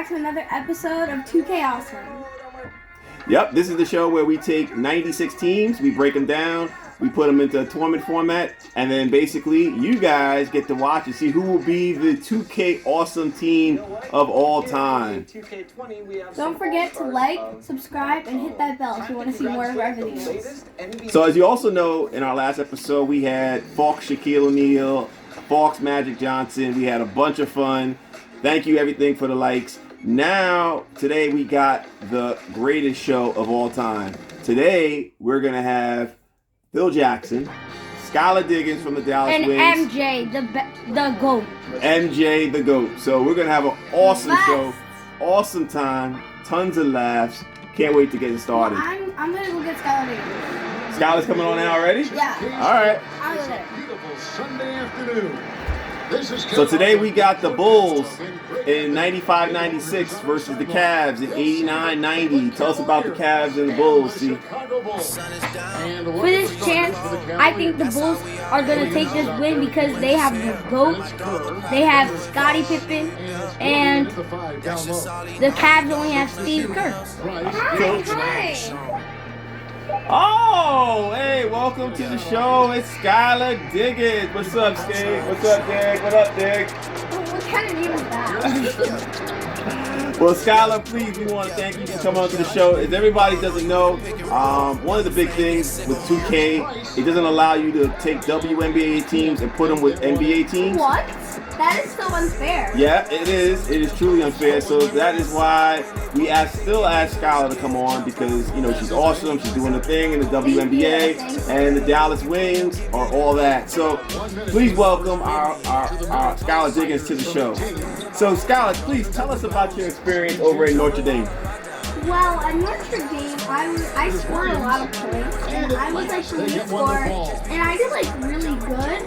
back to another episode of 2KAWESOME. Yep, this is the show where we take 96 teams, we break them down, we put them into a tournament format, and then basically you guys get to watch and see who will be the 2KAWESOME team of all time. Don't forget to like, subscribe, and hit that bell if you want to see more of our videos. So as you also know, in our last episode we had FAUX Shaquille O'Neal, FAUX Magic Johnson. We had a bunch of fun. Thank you everything for the likes. Now, today we got the greatest show of all time. Today we're going to have Phil Jackson, SKYLAR Diggins from the Dallas and Wings. MJ, the GOAT. MJ, the GOAT. So we're going to have an awesome show, awesome time, tons of laughs. Can't wait to get it started. Well, I'm going to go get SKYLAR Diggins. SKYLAR's coming on now already? Yeah. All right. I'll go there. Sunday afternoon. So today we got the Bulls in 95-96 versus the Cavs in 89-90. Tell us about the Cavs and the Bulls, see. For this chance, I think the Bulls are going to take this win because they have the GOAT, they have Scottie Pippen, and the Cavs only have Steve Kerr. Hi. Oh, hey, welcome to the show. It's SKYLAR Diggins. What's up, Steve? What's up, Dig? What up, Dig? What kind of name is that? Well, SKYLAR, please, we want to thank you for coming on to the show. As everybody doesn't know, one of the big things with 2K, it doesn't allow you to take WNBA teams and put them with NBA teams. What? That is so unfair. Yeah, it is. It is truly unfair. So that is why we still ask SKYLAR to come on because, you know, she's awesome. She's doing the thing in the WNBA, and the Dallas Wings are all that. So please welcome our SKYLAR Diggins to the show. So SKYLAR, please tell us about your experience over at Notre Dame. Well, at Notre Dame, I scored a lot of points, and I was like the lead scorer, and I did like really good.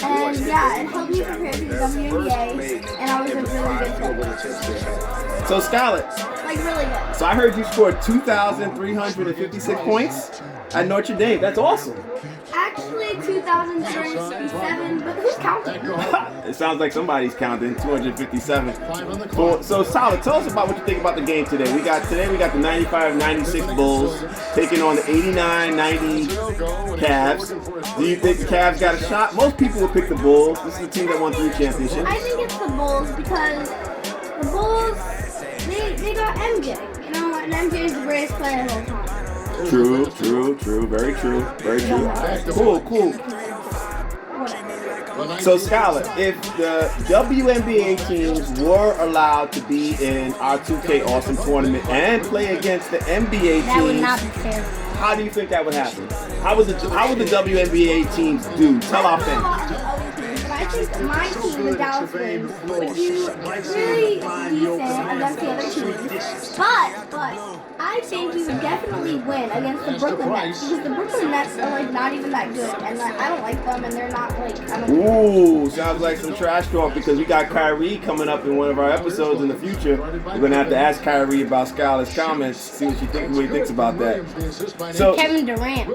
And yeah, it helped me prepare for the WNBA, and I was a really good player. So SKYLAR, like really good. So I heard you scored 2,356 points at Notre Dame. That's awesome. Actually, 2,367, but who's counting? It sounds like somebody's counting 257. Cool. So SKYLAR, tell us about what you think about the game today. We got the 95-96 Bulls taking on the 89-90 Cavs. Do you think the Cavs got a shot? Most people will pick the Bulls. This is the team that won 3 championships. I think it's the Bulls because the Bulls, they got MJ, you know, and MJ is the greatest player of all time. True. Very true. Cool. So SKYLAR, if the WNBA teams were allowed to be in our 2KAWESOME tournament and play against the NBA teams, that would not be fair. How do you think that would happen? How would the WNBA teams do? Tell our fans. I think my team, the Dallas Wings, would do really decent against the other teams. But I think we would definitely win against the Brooklyn Nets because the Brooklyn Nets are like not even that good, and like, I don't like them, and they're not like. I don't Ooh, sounds like some trash talk because we got Kyrie coming up in one of our episodes in the future. We're gonna have to ask Kyrie about SKYLAR's comments, see what he thinks about that. So Kevin Durant.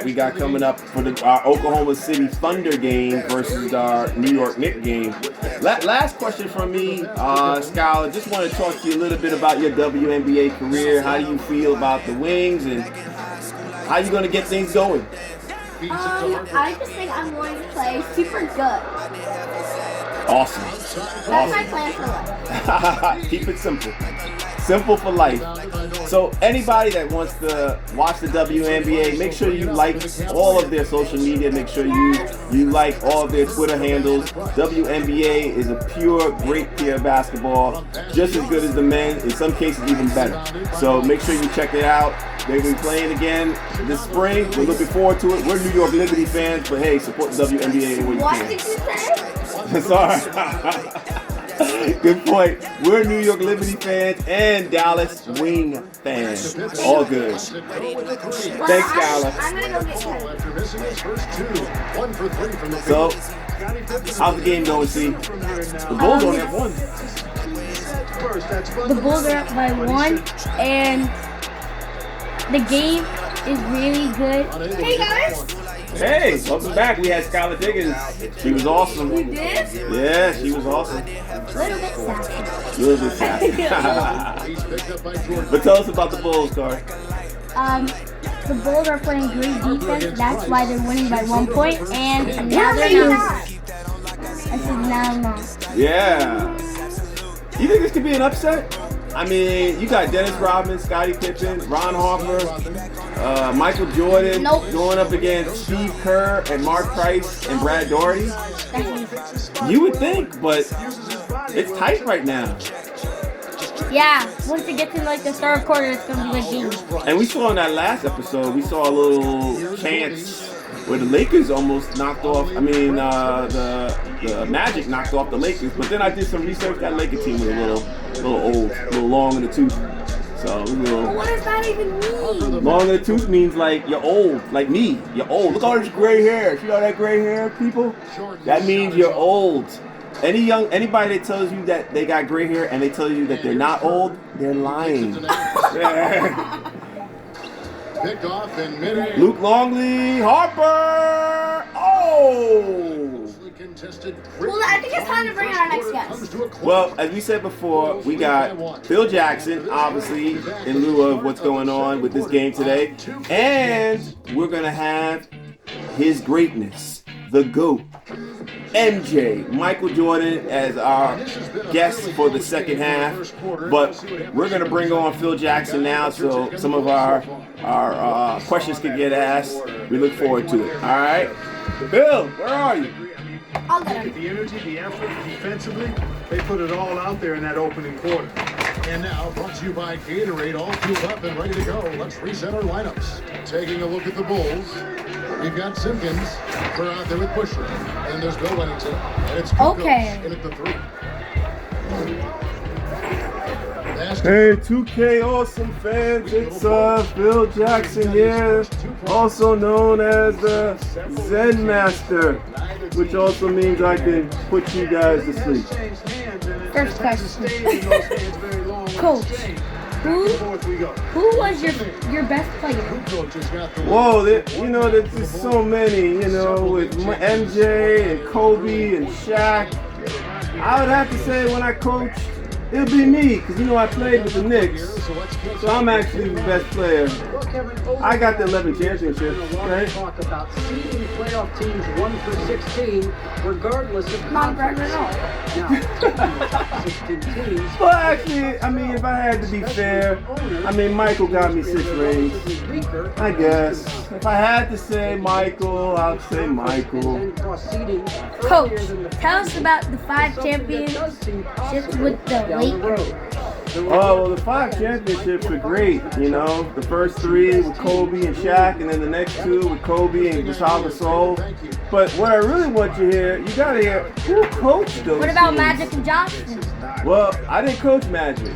We got coming up for our Oklahoma City Thunder game versus our New York Knicks game. Last question from me, SKYLAR. Just want to talk to you a little bit about your WNBA career. How do you feel about the Wings and how you going to get things going? I just think I'm going to play super good. Awesome. That's my plan for life. Keep it simple. Simple for life. So anybody that wants to watch the WNBA, make sure you like all of their social media. Make sure you like all of their Twitter handles. WNBA is a pure, great tier of basketball, just as good as the men, in some cases even better. So make sure you check it out. They'll be playing again this spring. We're looking forward to it. We're New York Liberty fans, but hey, support the WNBA in what you can. What did you say? Sorry. Good point. We're New York Liberty fans and Dallas Wing fans. All good. Well, Thanks, SKYLAR. I'm going to go get Kevin. So, how's the game going, see? The Bulls only have one. The Bulls are up by 1, and the game is really good. Hey guys! Hey, welcome back. We had SKYLAR Diggins. She was awesome. You did? Yeah, she was awesome. Little bit sassy. Little bit sassy. But tell us about the Bulls, Corey. The Bulls are playing great defense. That's why they're winning by 1 point. And now they're not. I said now not. Yeah. You think this could be an upset? I mean, you got Dennis Rodman, Scottie Pippen, Ron Harper, Michael Jordan going up against Steve Kerr and Mark Price and Brad Daugherty. You would think, but it's tight right now. Yeah, once it gets in like the third quarter, it's gonna be like game. And we saw in that last episode, we saw a little chance where the Lakers almost knocked off. I mean, the Magic knocked off the Lakers. But then I did some research. That Laker team was a little old, a little long in the tooth. So it was a little. What does that even mean? Long in the tooth means like you're old, like me. You're old. Look at all this gray hair. See all that gray hair, people? That means you're old. Anybody that tells you that they got gray hair and they tell you that they're not old, they're lying. Picked off in midair. Luke Longley, Harper. Oh! Well, I think it's time to bring in our next guest. Well, as we said before, we got Phil Jackson, obviously, in lieu of what's going on with this game today. And we're going to have his greatness, the GOAT, MJ, Michael Jordan, as our guest for the second half. But we're going to bring on Phil Jackson now, so some of our questions can get asked. We look forward to it. All right? Phil, where are you? I'll get him. The energy, the effort, defensively, they put it all out there in that opening quarter. And now, brought to you by Gatorade, all fueled up and ready to go. Let's reset our lineups. Taking a look at the Bulls, we've got Simpkins. We're out there with Busher. And there's Bill Wennington. And it's Okay. in at the 3. Hey, 2K Awesome fans, it's Phil Jackson here, also known as the Zen Master, which also means I can put you guys to sleep. First question. Coach, who was your best player? Whoa, there's just so many, with MJ and Kobe and Shaq. I would have to say when I coached, it'll be me, because I played with the Knicks, so I'm actually the best player. I got the 11 championships, right? Talk about seeding playoff teams 1 through 16, regardless of Not conference. Brandon, Now, 16 teams. Well, actually, I mean, if I had to be fair, Michael got me 6 rings. I guess. If I had to say Michael, I'll say Michael. Coach, tell us about the 5 championships with the Lakers. Oh, well, the 5 championships were great, The first 3 with Kobe and Shaq, and then the next 2 with Kobe and Gasol. But what I really want you to hear, you gotta hear who coached those What about teams. Magic and Johnson? Well, I didn't coach Magic.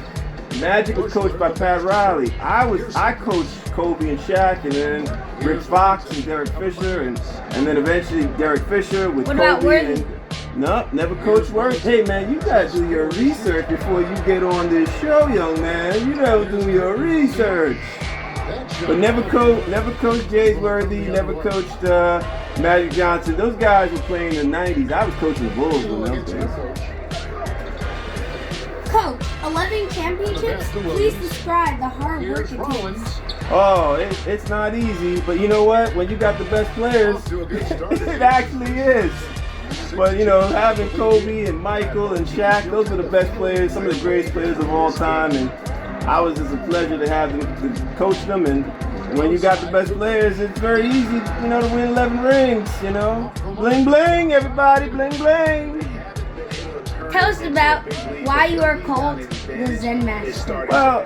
Magic was coached by Pat Riley. I coached Kobe and Shaq, and then Rick Fox and Derek Fisher, and then eventually Derek Fisher with What Kobe. about Worthy? No, never coached Worthy. Hey man, you gotta do your research before you get on this show, young man. You gotta do your research. But never coached James Worthy, never coached Magic Johnson. Those guys were playing in the 90s. I was coaching the Bulls when those days. Coach, 11 championships? Please describe the hard work it takes. Oh, it's not easy, but you know what? When you got the best players, it actually is. But having Kobe and Michael and Shaq, those were the best players, some of the greatest players of all time, and I was just a pleasure to have them, to coach them. And when you got the best players, it's very easy, to win 11 rings. Bling bling, everybody, bling bling. Tell us about why you are called the Zen Master. Well,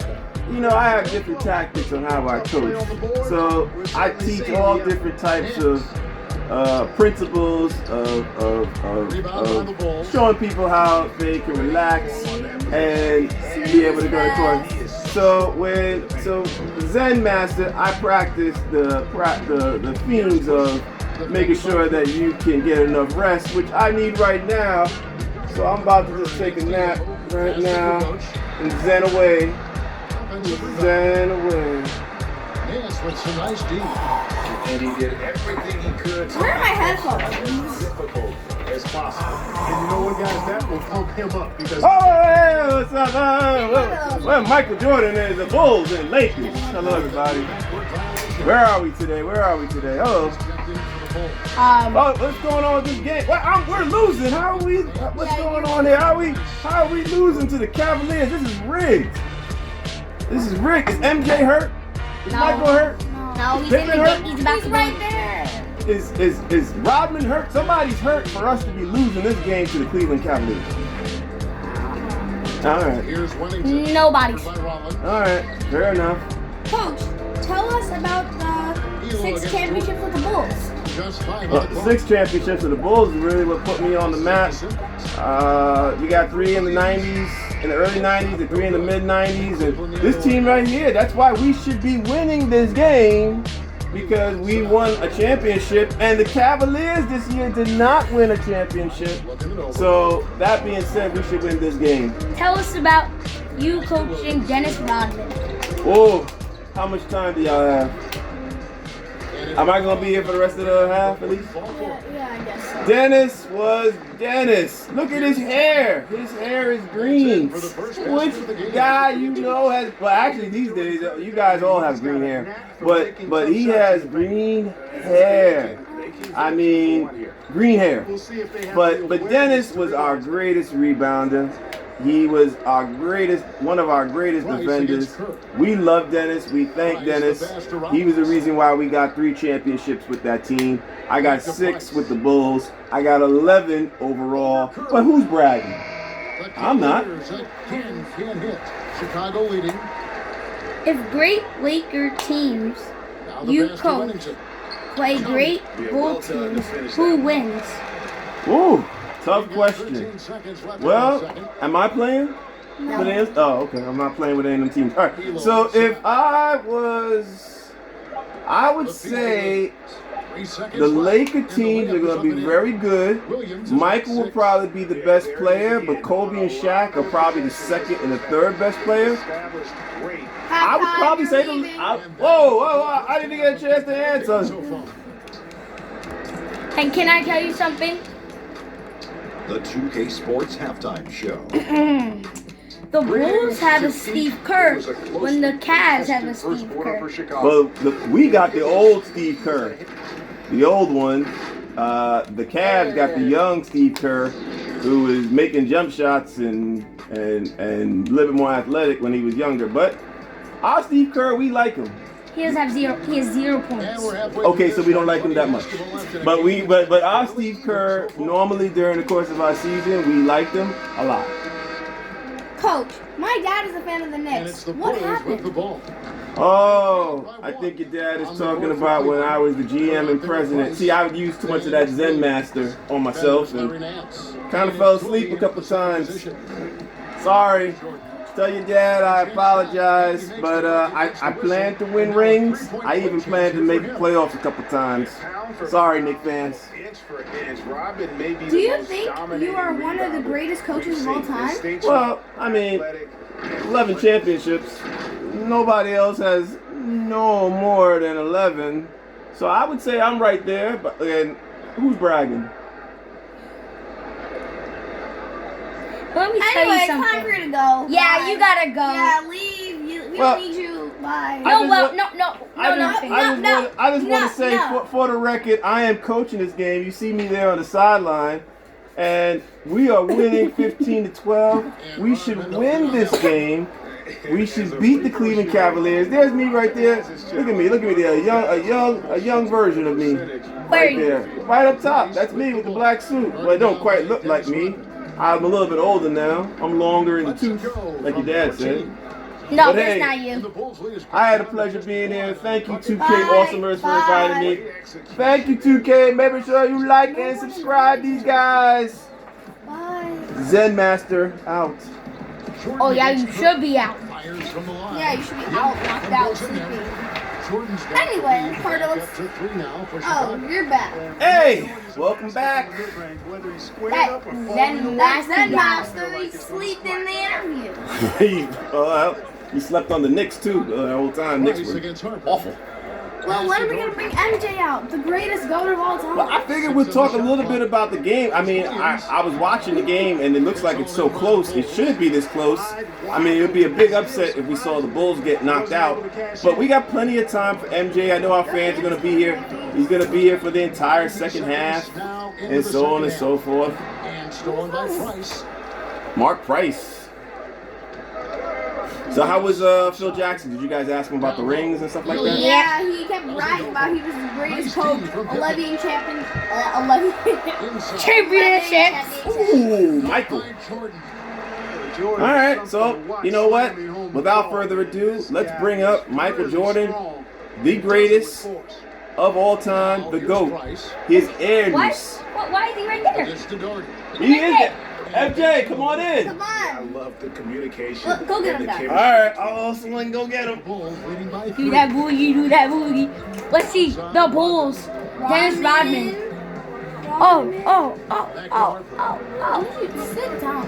I have different tactics on how I coach. So I teach all different types of principles of showing people how they can relax and be able to go to court. So Zen Master, I practice the themes of making sure that you can get enough rest, which I need right now. So I'm about to just take a nap right now and zen away. Zen away. with some nice D. And he did everything he could to Where are my make it headphones? as difficult as possible. And you know what, guys? That will pump him up because Oh, hey, what's up? Well, Michael Jordan is the Bulls and Lakers. Hello, everybody. Where are we today? Hello. Oh, what's going on with this game? Well, we're losing. How are we? What's going on here? How are we losing to the Cavaliers? This is rigged. Is MJ hurt? Is Michael hurt? No, he's Pippen in the hurt? game. He's about He's to right go. there. Is Rodman hurt? Somebody's hurt for us to be losing this game to the Cleveland Cavaliers. All right. here's Wellington. Nobody's. By Rollins. All right. Fair enough. Coach, tell us about the 6 championships with the Bulls. Just 5 Well, on the clock. 6 championships of the Bulls is really what put me on the map. We got 3 in the 90s, in the early 90s, and 3 in the mid 90s, and this team right here, that's why we should be winning this game, because we won a championship, and the Cavaliers this year did not win a championship. So that being said, we should win this game. Tell us about you coaching Dennis Rodman. Oh, how much time do y'all have? Am I gonna be here for the rest of the half at least? Yeah, I guess so. Dennis was Dennis. Look at his hair. His hair is green. Which guy you know has? Well, actually, these days you guys all have green hair, but he has green hair. I mean, green hair. But Dennis was our greatest rebounder. He was one of our greatest defenders. We love Dennis. We thank Dennis. He was the reason why we got 3 championships with that team. I got 6 with the Bulls. I got 11 overall. But who's bragging? I'm not. 10 hit. Chicago leading. If great Laker teams Now the you pass to coach Wellington. play great Bull teams, who wins? Ooh, tough 13 question. seconds left in the Well, second. am I playing? With any- Oh, okay. I'm not playing with any of them teams. All right. So if I would say 3 seconds the left, Laker and the teams are layup is going up to and be in. very good. Williams is Michael will 6. probably be the best player, but Kobe and Shaq are probably the second and the third best players. Established great. I would probably say them. Whoa, I didn't get a chance to answer. So far. And can I tell you something? The 2K Sports Halftime Show. The Bulls have a Steve Kerr when the Cavs have a Steve Kerr. Well, we got the old Steve Kerr, the old one. The Cavs got the young Steve Kerr, who was making jump shots and a little bit more athletic when he was younger. But our Steve Kerr, we like him. He has 0 And points. we're halfway Okay, through so we don't this. like him that much. Basketball left in a But game. but our Steve Kerr, normally during the course of our season, we liked him a lot. Coach, my dad is a fan of the And Knicks. it's the What Bulls with the happened? ball. Oh, I think your dad is talking about when I was the GM and president. See, I would use too much of that Zen Master on myself and kind of fell asleep a couple times. Sorry. Tell your dad I apologize, but I plan to win rings. I even plan to make the playoffs a couple times. Sorry, Knicks fans. Inch for inch, Robin may be Do the you most think dominating you are one of the rebounder greatest coaches of all we've seen. time? Instinctual, Well, I mean, athletic, 11 championships. Nobody else has no more than 11. So I would say I'm right there. But and who's bragging? Let me tell Anyway, you it's time for something. you to go. Yeah, Bye. you gotta go. Yeah, leave. We Well, don't need you. Bye. I No, just well, want- no, nothing. I just want to say no. for the record, I am coaching this game. You see me there on the sideline, and we are winning 15-12. We should win this game. We should beat the Cleveland Cavaliers. There's me right there. Look at me there. A young version of me. Where are Right you? there. Right up top. That's me with the black suit. Well, it don't quite look like me. I'm a little bit older now. I'm longer in the tooth, like your dad said. No, But that's hey, not you. I had a pleasure being here. Thank you, 2K Bye. Awesomers, for inviting me. Thank you, 2K. Make sure you like and subscribe these guys. Bye. Zen Master out. Oh yeah, you should be out. Yeah, you should be out, knocked out, sleeping. Anyway, Carlos. Oh, you're back. Hey, welcome back. That's Zen Master. He slept in the interview. You slept on the Knicks too the whole time. Knicks were awful. Well, when are we gonna bring MJ out? The greatest GOAT of all time. Well, I figured we'd talk a little bit about the game. I mean, I was watching the game, and it looks like it's so close. It should be this close. I mean, it would be a big upset if we saw the Bulls get knocked out. But we got plenty of time for MJ. I know our fans are going to be here. He's going to be here for the entire second half, and so on and so forth. And stolen by Price. Mark Price. So how was Phil Jackson? Did you guys ask him about the rings and stuff like that? Yeah, he kept bragging about he was the greatest coach, 11 champions, 11 Championships. Ooh, Michael. All right, so you know what? Without further ado, let's bring up Michael Jordan, the greatest of all time, the GOAT. His heirs. Why is he right there? He is it. FJ, come on in. Come I on. love the communication. Go get him, and the guys. All right, I'll someone go get him. Do that boogie, do that boogie. Let's see the Bulls. Dennis Rodman. Oh. Sit down.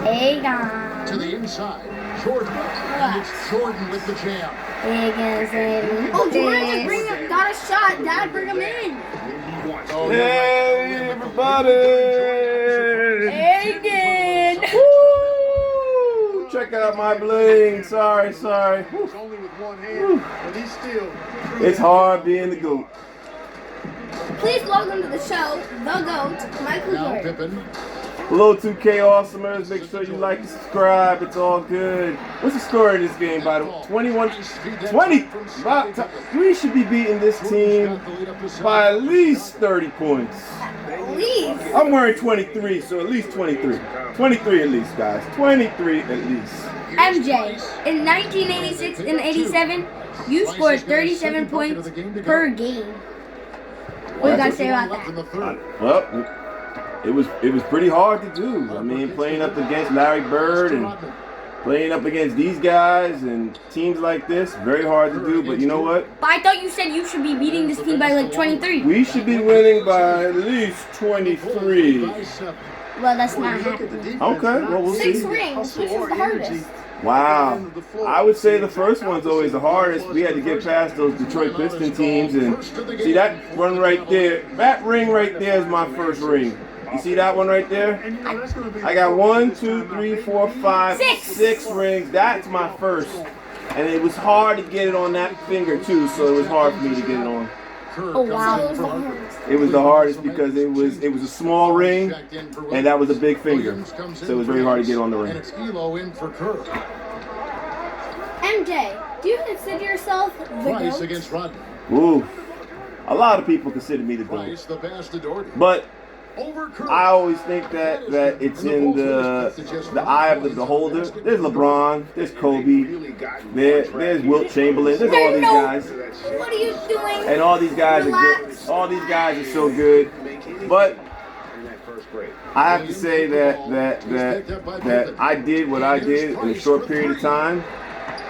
Hey guys. To the inside. Jordan. And it's Jordan with the jam. Oh, Jordan just got a shot. Dad, bring him in. Hey, everybody. Hey again. Woo! Check out my bling. Sorry. He's only with one hand, but he's still. It's hard being the GOAT. Please welcome to the show, the GOAT, Michael Now Jordan. Pippen. Hello, 2KAWESOMers. Make sure you like and subscribe. It's all good. What's the score in this game, by the way? 20. We should be beating this team by at least 30 points. Please. I'm wearing 23, so at least 23. 23 at least, guys. 23 at least. MJ, in 1986 and 87, you scored 37 points per game. What do you guys say about that? Well, it was pretty hard to do. I mean, playing up against Larry Bird and playing up against these guys and teams like this, very hard to do. But you know what? But I thought you said you should be beating this team by like 23. We should be winning by at least 23. Well, that's not happening. Okay, well, we'll 6 see. rings, which is the hardest. Wow. I would say the first one's always the hardest. We had to get past those Detroit Piston teams. And see that one right there? That ring right there is my first ring. You see that one right there? I got 1, 2, 3, 4, 5, 6 rings. That's my first. And it was hard to get it on that finger too, so it was hard for me to get it on. Oh wow. It was the hardest because it was a small ring and that was a big finger. So it was very hard to get on the ring. And it's Elo in for Kerr. MJ, do you consider yourself the Price GOAT? against Rodman. Ooh. A lot of people consider me the Price, GOAT. the pass to Doherty. But Over Kerr. I always think that it's in the eye of the beholder. There's LeBron, there's Kobe, there's Wilt Chamberlain, there's all these guys. What are you doing? And all these guys are good. All these guys are so good. But I have to say that I did what I did in a short period of time.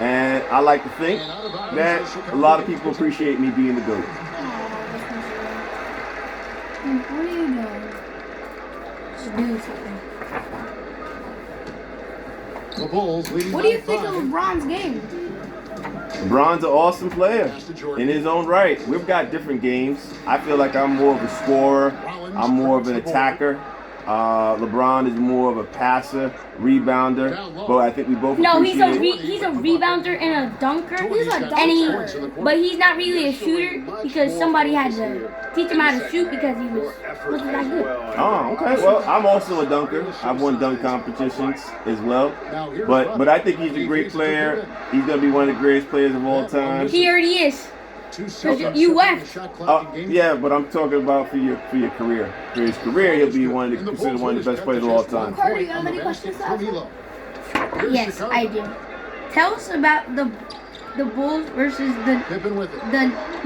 And I like to think that a lot of people appreciate me being the GOAT. What are you doing? Just doing something. The Bulls leading What do you by think of 5. LeBron's game? LeBron's an awesome player in his own right. We've got different games. I feel like I'm more of a scorer. I'm more of an attacker. LeBron is more of a passer, rebounder. But I think we both No, he's a appreciate rebounder and a dunker. He's a But he's not really a shooter because somebody had to teach him how to shoot because he wasn't that good. Oh, okay. Well, I'm also a dunker. I've won dunk competitions as well. But I think he's a great player. He's gonna be one of the greatest players of all time. He already is. You left. Yeah, but I'm talking about for your career. For his career, he'll be considered one of the best players of all time. Carter, you have any questions to ask? Yes, I do. Tell us about the Bulls versus the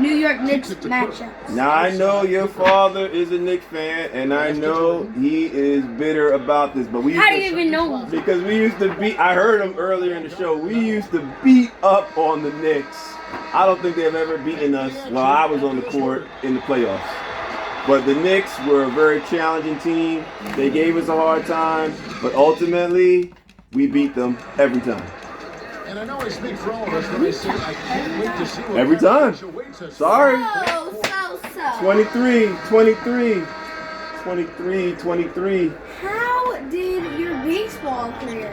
New York Knicks matchup. Now I know your father is a Knicks fan, and I know he is bitter about this. But How do you even know? Because we used to beat. I heard him earlier in the show. We used to beat up on the Knicks. I don't think they've ever beaten us while I was on the court in the playoffs. But the Knicks were a very challenging team. They gave us a hard time, but ultimately we beat them every time. And I know I speak for all of us when I say I can't wait to see what Every time. awaits us. Sorry. So. 23, 23, 23, 23. How did your baseball career?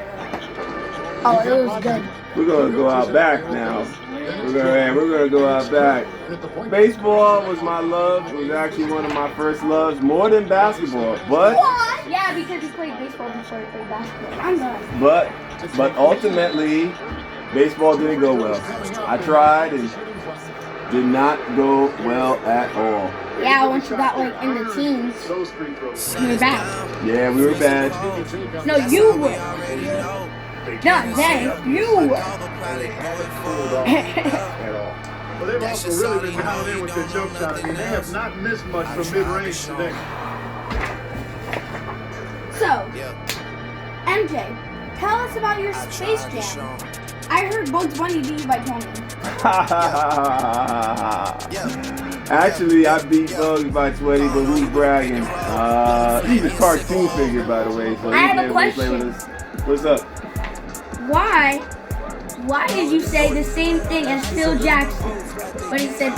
Oh, it was good. We're gonna go out back now. We're gonna go out back. Baseball was my love. It was actually one of my first loves, more than basketball. But Yeah, because he played baseball before he played basketball. I'm done. but ultimately, baseball didn't go well. I tried and did not go well at all. Yeah, once you got like in the teens, Those free throws. you were bad. Yeah, we were bad. No, you were. Not then, you were. At all. Well, they've also really been dialed in with their jump shot. I mean, they have not missed much from mid-range today. So, MJ, tell us about your Space Jam. I heard Bugs Bunny beat you by 20. Actually, I beat Bugs by 20, but who's bragging? He's a cartoon figure, by the way. So I have a he can't really play question. with us. What's up? Why did you say the same thing as Phil Jackson? But he said,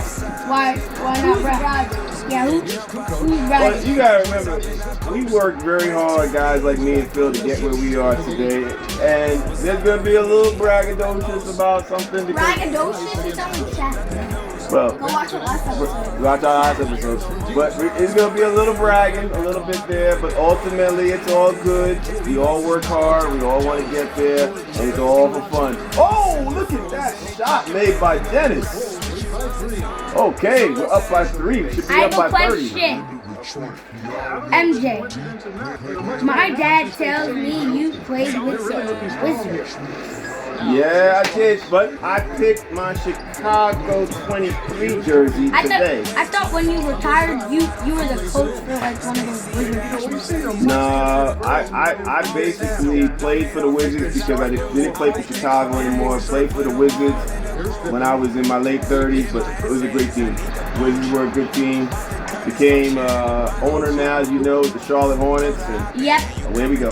why not Brad? Yeah, who's Well, Brad? you gotta remember, we worked very hard, guys like me and Phil, to get where we are today. And there's gonna be a little braggadocious about something. Braggadocious is something Shaq. Well, Go watch the last episode. watch our last episode. But it's gonna be a little bragging, a little bit there. But ultimately, it's all good. We all work hard. We all want to get there, and it's all for fun. Oh, look at that shot made by Dennis. Okay, we're up by 3. We should be I up have a by 30. question. MJ, my dad tells me you played with the Wizards. Yeah, I did, but I picked my Chicago 23 jersey today. I thought when you retired, you were the coach for like one of those Wizards. No, I basically played for the Wizards because I didn't play for Chicago anymore. I played for the Wizards when I was in my late 30s, but it was a great team. Wizards were a good team. Became owner now, as you know, the Charlotte Hornets, and Yep. away we go.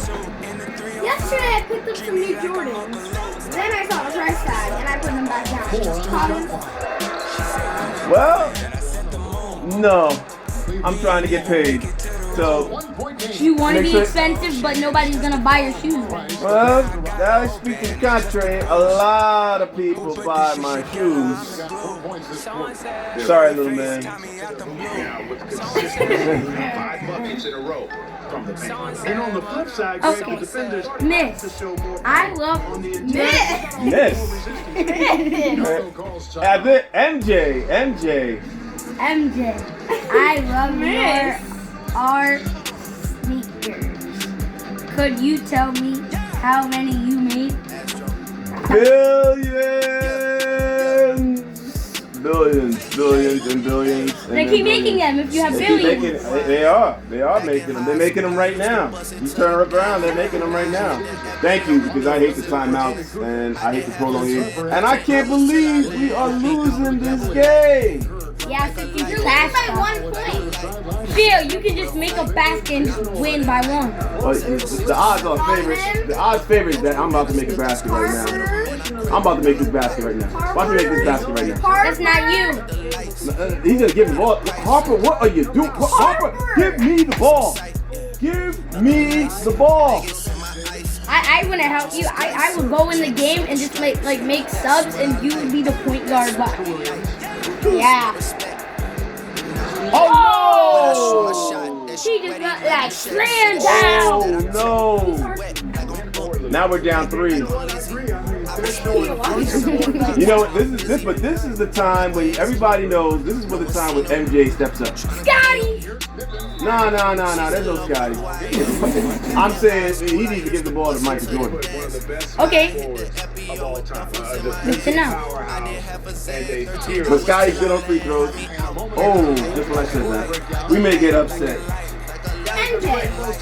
Yesterday I picked up some new Jordans. Then I saw the price tag and I put them back down. Comments? Well, no, I'm trying to get paid. So, You want to Make be sure- expensive, but nobody's gonna buy your shoes. well, that is speaking contrary. A lot of people buy my shoes. Sorry, little man. Now with consistent 5 buckets in a row from the bench. And on the flip side, Greg, Okay. the defenders Miss, to show more I love on the Miss. Miss. At the MJ. MJ, I love your art sneakers. Could you tell me how many you made? Billions and billions. They keep making them if you have They keep billions. making, they are making them. They're making them right now. You turn it around, they're making them right now. Thank you, because I hate the timeouts and I hate the prolonging. And I can't believe we are losing this game. Yeah, so if you You're losing pass by them. 1 point. Phil, you can just make a basket and just win by 1. Well, the odds are favorite. The odds favor is that I'm about to make a basket right now. I'm about to make this basket right now. Watch me make this basket right now. That's not you. He's gonna give the ball. Harper, what are you doing? Harper, give me the ball. Give me the ball. I wouldn't help you. I would go in the game and just make subs, and you would be the point guard. But yeah. Oh no! She just got like slammed down. Oh no! Now we're down 3. You know what? This is the time when everybody knows. This is when the time when MJ steps up. Scotty. No, there's no Scotty. I'm saying he needs to give the ball to Michael Jordan. Okay. Of all time. Good to know. But Scotty's good on free throws. Oh, just when I said that. We may get upset. MJ,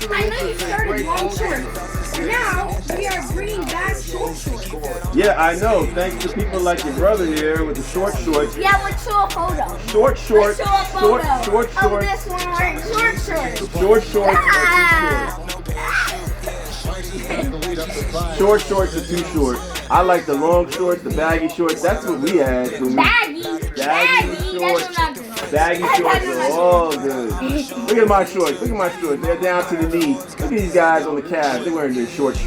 I know you started long shorts. Now we are bringing back short shorts. Yeah, I know. Thanks to people like your brother here with the short shorts. Yeah, let's show a photo. Short shorts. Let's show a photo Short of shorts. this one wearing short shorts. Short shorts. Ah. Short shorts are too short. I like the long shorts, the baggy shorts. That's what we had. Baggy shorts. That's not good. Baggy shorts are all good. Look at my shorts. Look at my shorts. They're down to the knees. Look at these guys on the CAVS. They're wearing their shorts.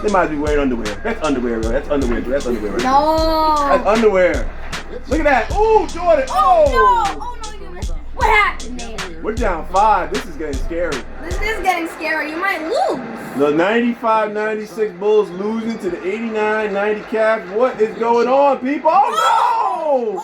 They might be wearing underwear. That's underwear, bro. That's underwear. That's underwear. Right? No. That's underwear. Look at that. Ooh, Jordan. Oh no, you missed. What happened there? We're down 5. This is getting scary. This is getting scary. You might lose. The 95-96 Bulls losing to the 89-90 CAVS. What is going on, people? Oh, no!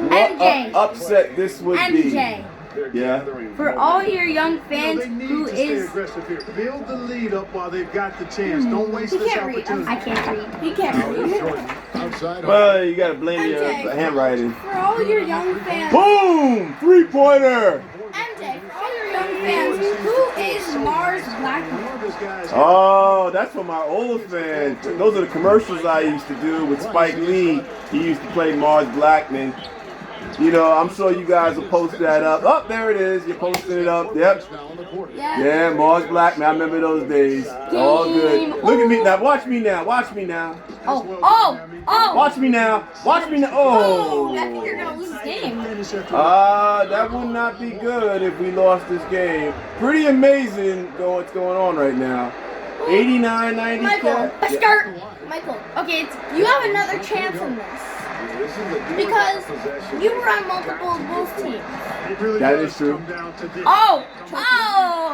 What MJ. an upset this would be. MJ. Yeah. For all your young Well, fans they need who to stay is... aggressive here. Build the lead up while they've got the chance. Don't waste He this can't read. opportunity. I can't read. He can't read. Jordan, outside. Well, you gotta blame your MJ. handwriting. For all your young fans. Boom! 3-pointer! MJ, for all your young fans, who is Mars Blackman? Oh, that's for my old fans. Those are the commercials I used to do with Spike Lee. He used to play Mars Blackman. You know, I'm sure you guys will post that up. Oh, there it is. You're posting it up. Yep. Yeah, Mars Blackman. I remember those days. All good. Look at me now. Watch me now. Watch me now. Oh. Watch me now. Watch me now. Oh, I Oh. think you're going to lose this game. That would not be good if we lost this game. Pretty amazing what's going on right now. 89-90. Michael, Yeah. Michael, okay, you have another chance in this. Because you were on multiple Bulls teams. That is true. Oh.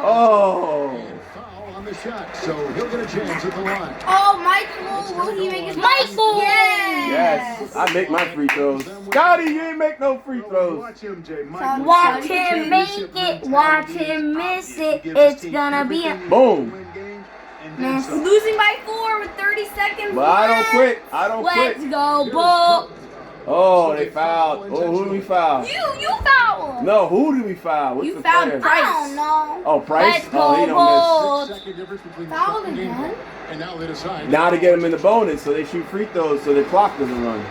Oh. Foul on the shot, so he'll get a chance at the line. Oh, Michael, will he make his Michael! Yes, I make my free throws. Scotty, you ain't make no free throws. Watch him, Jay. Watch him make it. Watch him miss it. It's gonna be a... Boom. Losing by 4 with 30 seconds But I don't left. quit. I don't Let's quit. go, Bull. Oh, they fouled. Oh, who do we foul? You fouled. No, who do we foul? What's You the fouled player? Price. I don't know. Oh, Price? Let's Oh, he go, don't Bull. Second difference between the Fouled second game again? and now they decide. miss. Now to get them in the bonus, so they shoot free throws, so the clock doesn't run.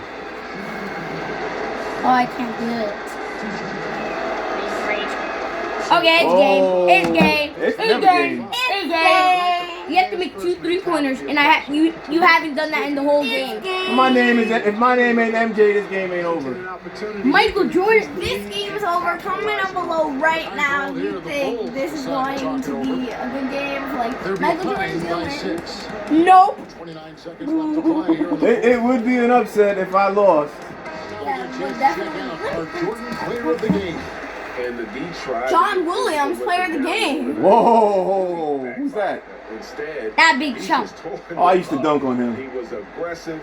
Oh, I can't do it. Okay, it's game. It's game. It's It's never game. game. It's game. You have to make 2 3-pointers, and you haven't done that in the whole game. If my name ain't MJ, this game ain't over. Michael Jordan. This game is over. Comment down below right now if you think this is going to be a good game for like Michael Jordan's by gonna win. 6. Nope. 29 seconds left to play here in the It would be an upset if I lost. Yeah, we'll Our definitely. Jordan player of the game. And the Detroit John Williams, player of the game. Whoa, who's that? Instead, That big he chump. was talking Oh, I used to about- dunk on him. He was aggressive,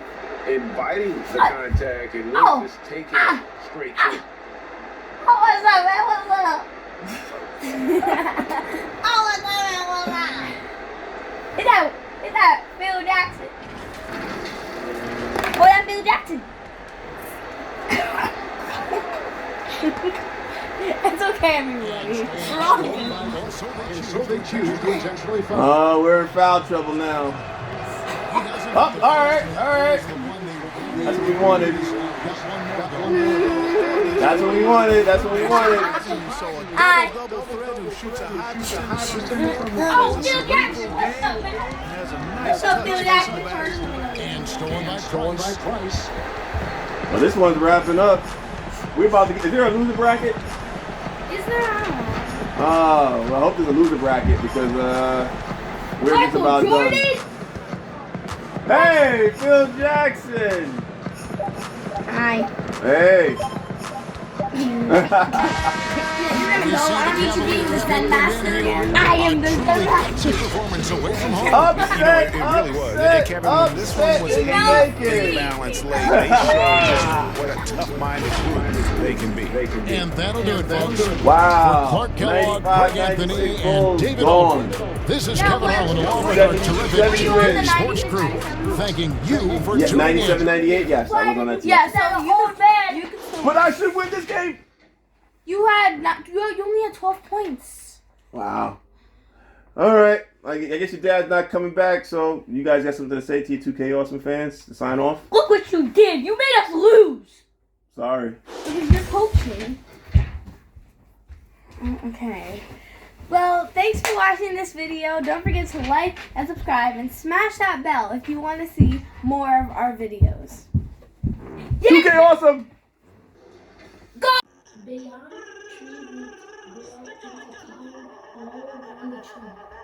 inviting the contact, and Oh. was just taking it straight to it. What's up, man? What's up? Oh, what's up, man? What's up? Is that Phil Jackson? Oh, that's Phil Jackson. It's okay, everybody. We're all in. And so they choose to intentionally foul. Oh, we're in foul trouble now. Oh, all right. That's what we wanted. That's what we wanted. That's what we wanted. Oh, Phil Jackson. What's up, man? What's up, Phil Jackson? And stolen by Price. Well, this one's wrapping up. We're about to get. Is there a loser bracket? Is there? Oh, well, I hope there's a loser bracket because we're just Michael about Jordan? done. Hey, Phil Jackson. Hi. Hey. You're gonna go. I don't need to be the Zen Master again. I am the Master. Performance away from home. Upset, You know, it really was. upset, Kevin, this one was upset, handled naked. balanced late. They showed what a tough-minded group they can be. And that'll do it, folks. Wow. For Clark Kellogg, 95, Greg Anthony, 96 and Bulls David gone. Alford. This is Yeah, Kevin we're- Allen along with our terrific 77, 2K Sports crew. Thanking you for Yeah, tuning 97, in. 98, yes, I was on that team. Yeah, so you can still. But I should win this game. You only had 12 points. Wow. All right. I guess your dad's not coming back, so you guys got something to say to your 2K Awesome fans to sign off? Look what you did. You made us lose. Sorry. Because you're coaching. Okay. Well, thank Thanks for watching this video. Don't forget to like and subscribe and smash that bell if you want to see more of our videos. 2K awesome! Beyond tree roots grow into color all around the tree.